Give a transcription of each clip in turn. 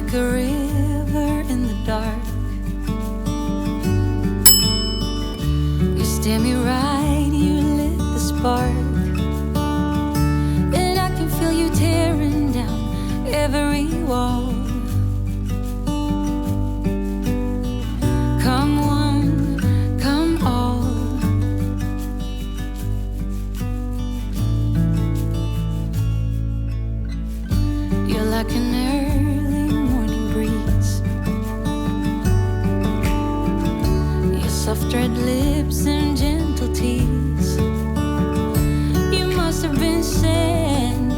like a river in the dark. You stare me right, you lit the spark, and I can feel you tearing down every wall. Come one, come all. You're like an early morning breeze. Your soft red lips and gentle tease. You must have been sent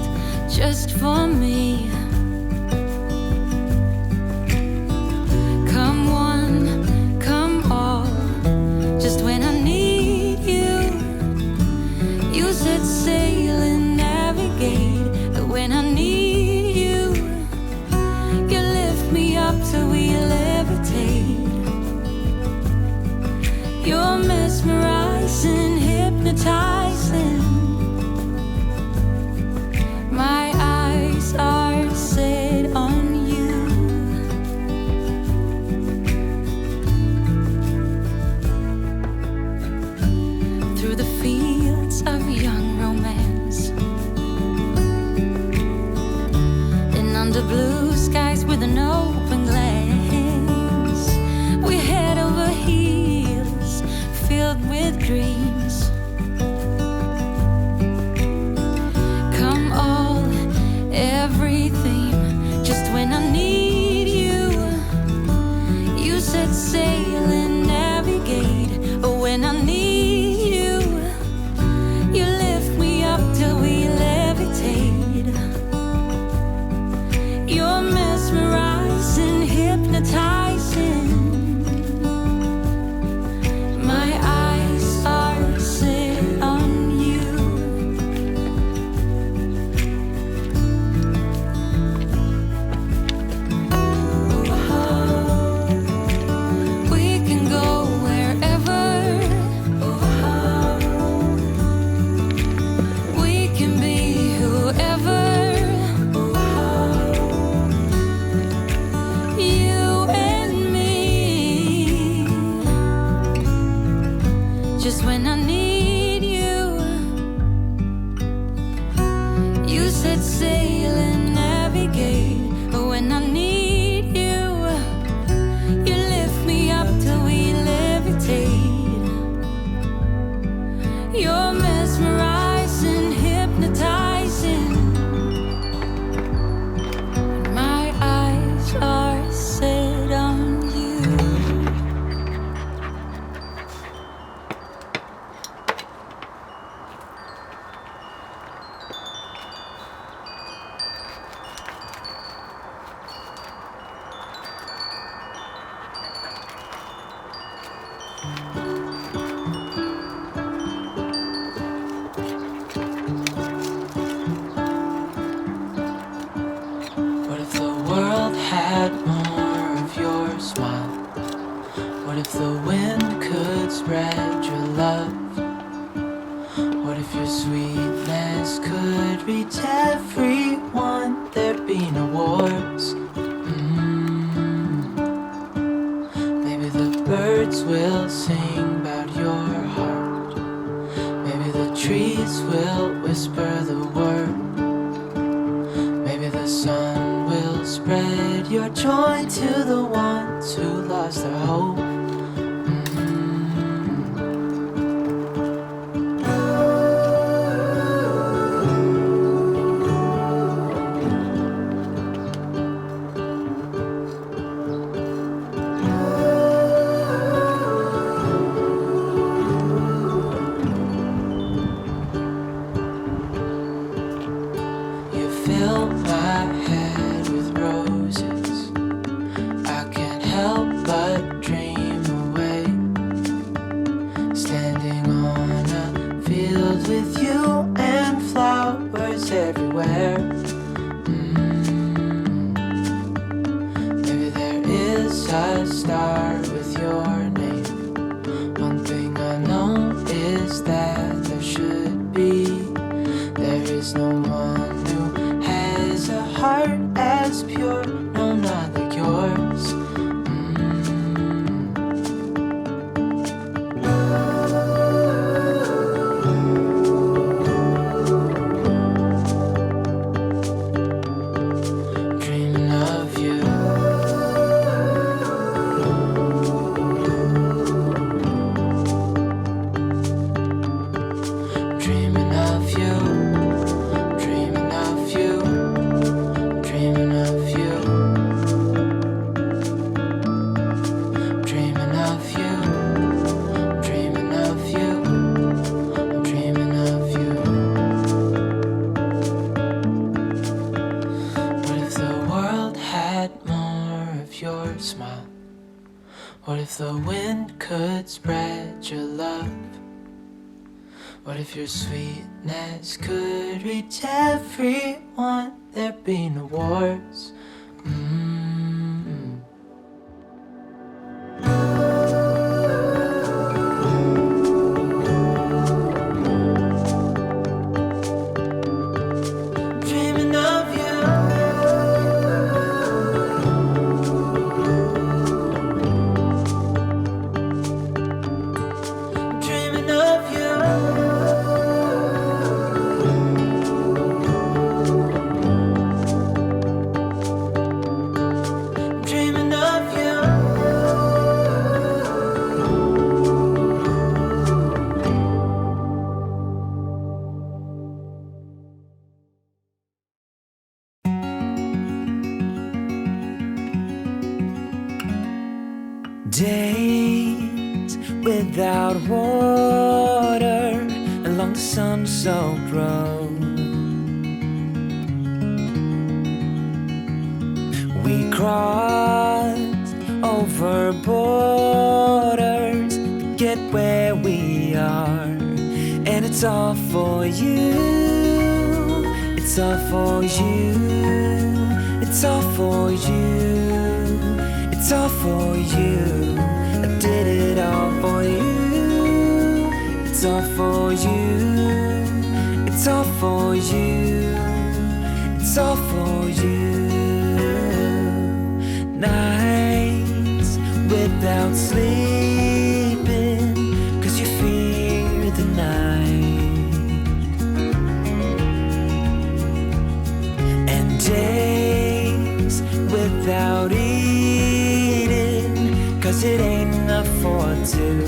just for me. Come one, come all. Just when I need you, you set sail and navigate. When I need you, you lift me up till we levitate. You're mesmerizing, hypnotizing. My eyes are set on you. Through the fields of young romance, and under blue skies with an open glance, we're head over heels, filled with dreams. Come all, everything. Just when I need you, you set sail and navigate. When I need you, you lift me up till we levitate. You're mesmerizing, hypnotizing. My eyes are set on you. We can go wherever. We can be whoever. You and me. Just when I need you, you set sail and navigate. When I need you, you lift me up till we levitate. You're mesmerizing, hypnotizing. My eyes are set on you. What if the world had more of your smile? What if the wind could spread your love? What if your sweetness could reach everyone? There'd be no wars. Maybe the birds will sing about your heart. Maybe the trees will whisper the word. Maybe the sun will spread your joy to the ones who lost their hope. You fill my head with roses. I can't help but dream away. Standing on a field with you and flowers everywhere. Maybe there is a star with your name. One thing I know is that there should be. There is no one who has a heart as pure. No, not like smile? What if the wind could spread your love? What if your sweetness could reach everyone? There'd be no wars. Dreaming of you. Dreaming of you. Dreaming of you. Days without water along the sun-soaked road. We crossed over borders to get where we are, and it's all for you. It's all for you. It's all for you. It's all for you. I did it all for you. It's all for you. It's all for you. It's all for you. Nights without sleeping 'cause you fear the night, and days without eating 'cause it ain't enough for two,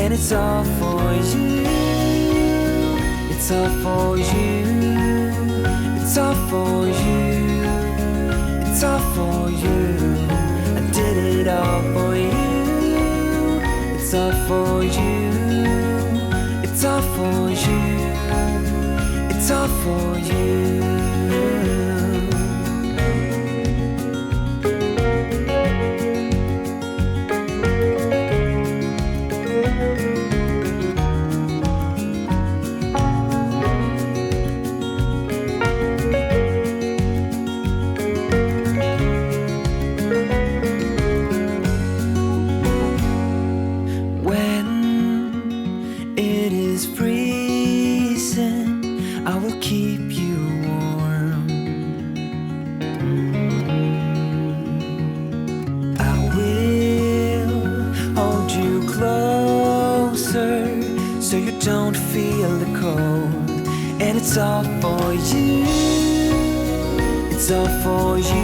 and it's all for you. It's all for you. It's all for you. It's all for you. I did it all for you. It's all for you. It's all for you. It's all for you. When it is freezing, I will keep you warm. I will hold you closer so you don't feel the cold, and it's all for you. It's all for you.